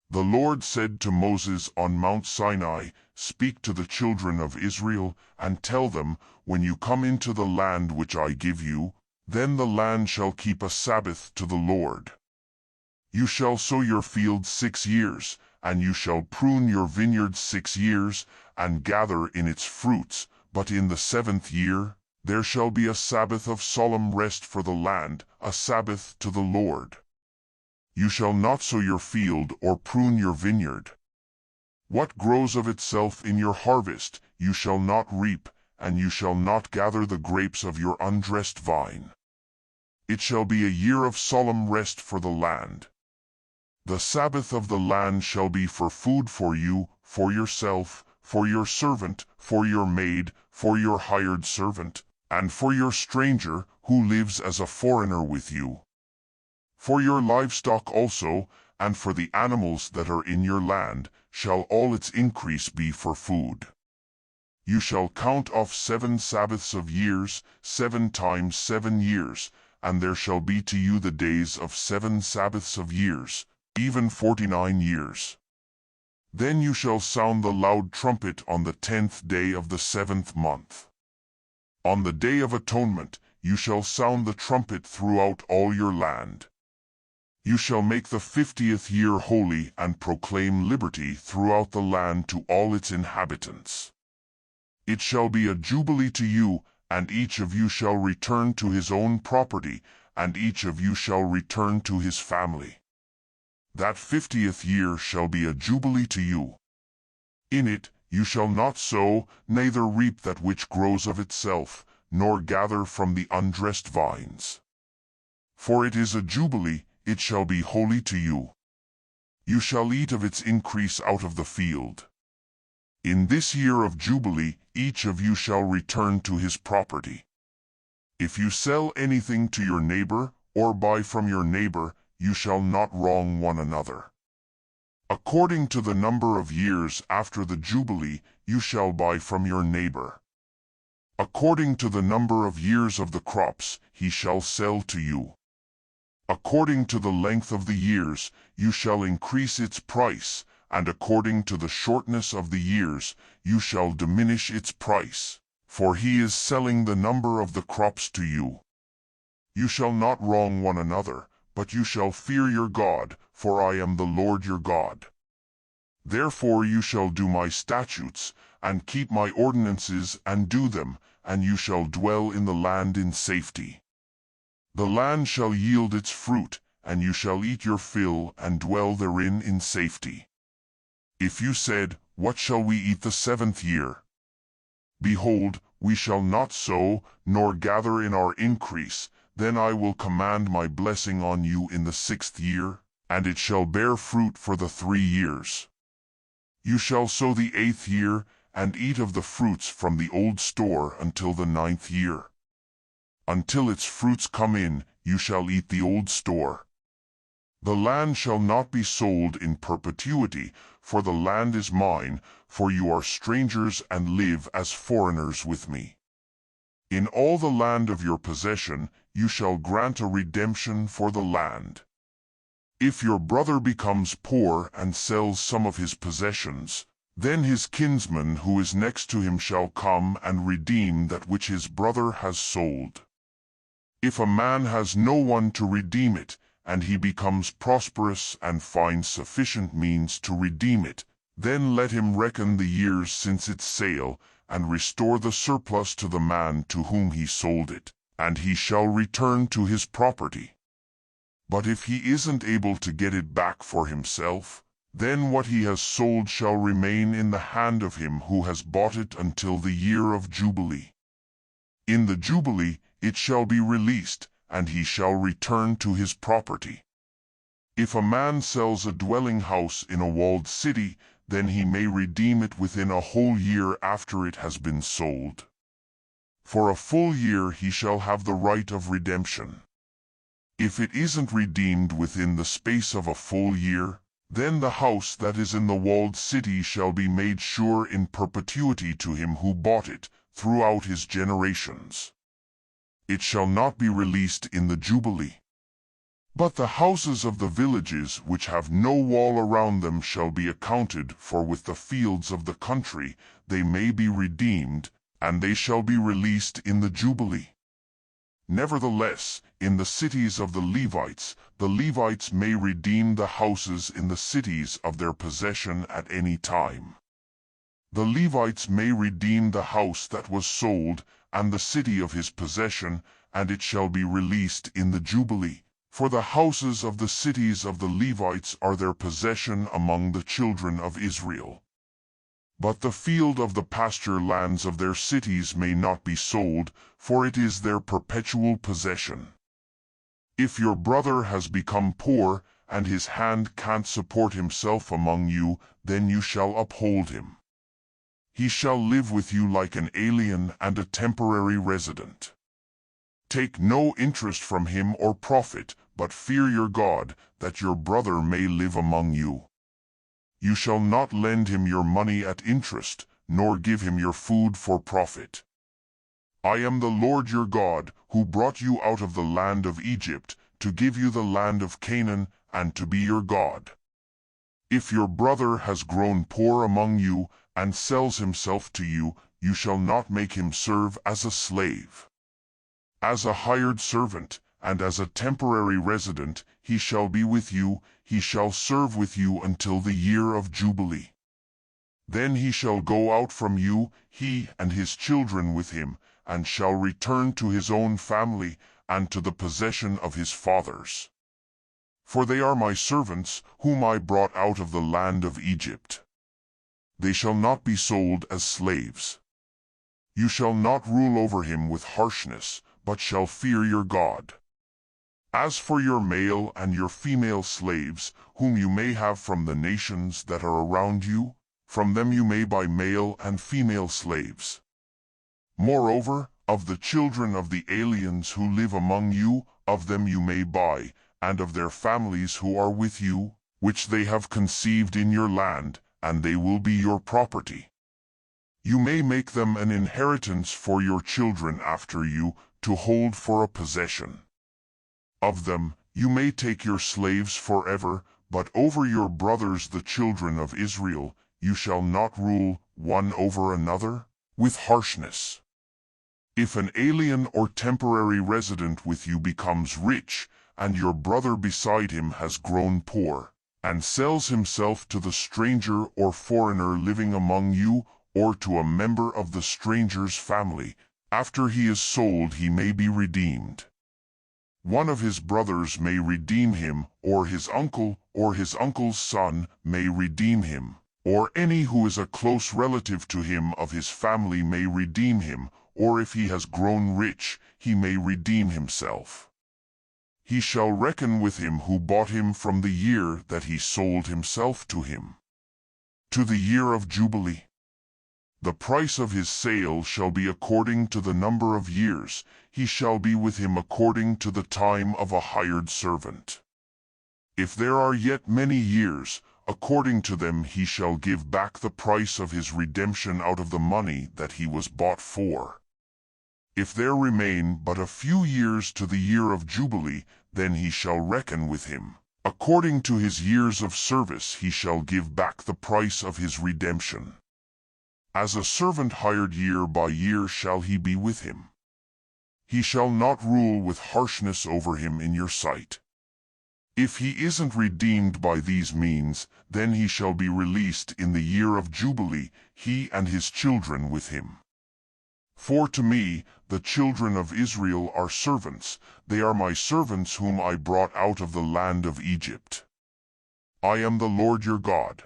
The Lord said to Moses on Mount Sinai, "Speak to the children of Israel, and tell them, when you come into the land which I give you, then the land shall keep a Sabbath to the Lord. You shall sow your field 6 years, and you shall prune your vineyard 6 years, and gather in its fruits, but in the 7th year there shall be a Sabbath of solemn rest for the land, a Sabbath to the Lord. You shall not sow your field or prune your vineyard. What grows of itself in your harvest you shall not reap, and you shall not gather the grapes of your undressed vine. It shall be a year of solemn rest for the land. The Sabbath of the land shall be for food for you, for yourself, for your servant, for your maid, for your hired servant, and for your stranger who lives as a foreigner with you. For your livestock also, and for the animals that are in your land, shall all its increase be for food. You shall count off 7 Sabbaths of years, 7 times 7 years, and there shall be to you the days of 7 Sabbaths of years, even 49 years. Then you shall sound the loud trumpet on the 10th day of the 7th month. On the Day of Atonement you shall sound the trumpet throughout all your land. You shall make the 50th year holy and proclaim liberty throughout the land to all its inhabitants. It shall be a jubilee to you, and each of you shall return to his own property, and each of you shall return to his family. That 50th year shall be a jubilee to you. In it you shall not sow, neither reap that which grows of itself, nor gather from the undressed vines. For it is a jubilee, it shall be holy to you. You shall eat of its increase out of the field. In this year of Jubilee, each of you shall return to his property. If you sell anything to your neighbor, or buy from your neighbor, you shall not wrong one another. According to the number of years after the Jubilee, you shall buy from your neighbor. According to the number of years of the crops, he shall sell to you. According to the length of the years, you shall increase its price, and according to the shortness of the years, you shall diminish its price, for he is selling the number of the crops to you. You shall not wrong one another, but you shall fear your God, for I am the Lord your God. Therefore you shall do my statutes, and keep my ordinances, and do them, and you shall dwell in the land in safety. The land shall yield its fruit, and you shall eat your fill, and dwell therein in safety. If you said, "What shall we eat the 7th year?" Behold, we shall not sow, nor gather in our increase, then I will command my blessing on you in the 6th year, and it shall bear fruit for the 3 years. You shall sow the 8th year, and eat of the fruits from the old store until the 9th year. Until its fruits come in, you shall eat the old store. The land shall not be sold in perpetuity, for the land is mine, for you are strangers and live as foreigners with me. In all the land of your possession, you shall grant a redemption for the land. If your brother becomes poor and sells some of his possessions, then his kinsman who is next to him shall come and redeem that which his brother has sold. If a man has no one to redeem it, and he becomes prosperous and finds sufficient means to redeem it, then let him reckon the years since its sale, and restore the surplus to the man to whom he sold it, and he shall return to his property. But if he isn't able to get it back for himself, then what he has sold shall remain in the hand of him who has bought it until the year of Jubilee. In the Jubilee it shall be released, and he shall return to his property. If a man sells a dwelling house in a walled city, then he may redeem it within a whole year after it has been sold. For a full year he shall have the right of redemption. If it isn't redeemed within the space of a full year, then the house that is in the walled city shall be made sure in perpetuity to him who bought it, throughout his generations. It shall not be released in the Jubilee. But the houses of the villages which have no wall around them shall be accounted for with the fields of the country. They may be redeemed, and they shall be released in the Jubilee. Nevertheless, in the cities of the Levites may redeem the houses in the cities of their possession at any time. The Levites may redeem the house that was sold, and the city of his possession, and it shall be released in the Jubilee. For the houses of the cities of the Levites are their possession among the children of Israel. But the field of the pasture lands of their cities may not be sold, for it is their perpetual possession. If your brother has become poor, and his hand can't support himself among you, then you shall uphold him. He shall live with you like an alien and a temporary resident. Take no interest from him or profit, but fear your God, that your brother may live among you. You shall not lend him your money at interest, nor give him your food for profit. I am the Lord your God, who brought you out of the land of Egypt, to give you the land of Canaan, and to be your God. If your brother has grown poor among you, and sells himself to you, you shall not make him serve as a slave. As a hired servant, and as a temporary resident, he shall be with you, he shall serve with you until the year of Jubilee. Then he shall go out from you, he and his children with him, and shall return to his own family, and to the possession of his fathers. For they are my servants, whom I brought out of the land of Egypt. They shall not be sold as slaves. You shall not rule over him with harshness, but shall fear your God. As for your male and your female slaves, whom you may have from the nations that are around you, from them you may buy male and female slaves. Moreover, of the children of the aliens who live among you, of them you may buy, and of their families who are with you, which they have conceived in your land, and they will be your property. You may make them an inheritance for your children after you, to hold for a possession. Of them you may take your slaves forever, but over your brothers the children of Israel you shall not rule one over another with harshness. If an alien or temporary resident with you becomes rich, and your brother beside him has grown poor, and sells himself to the stranger or foreigner living among you, or to a member of the stranger's family, after he is sold he may be redeemed. One of his brothers may redeem him, or his uncle's son may redeem him, or any who is a close relative to him of his family may redeem him, or if he has grown rich, he may redeem himself. He shall reckon with him who bought him from the year that he sold himself to him, to the year of Jubilee. The price of his sale shall be according to the number of years, he shall be with him according to the time of a hired servant. If there are yet many years, according to them he shall give back the price of his redemption out of the money that he was bought for. If there remain but a few years to the year of Jubilee, then he shall reckon with him. According to his years of service he shall give back the price of his redemption. As a servant hired year by year shall he be with him. He shall not rule with harshness over him in your sight. If he isn't redeemed by these means, then he shall be released in the year of Jubilee, he and his children with him. For to me, the children of Israel are servants, they are my servants whom I brought out of the land of Egypt. I am the Lord your God.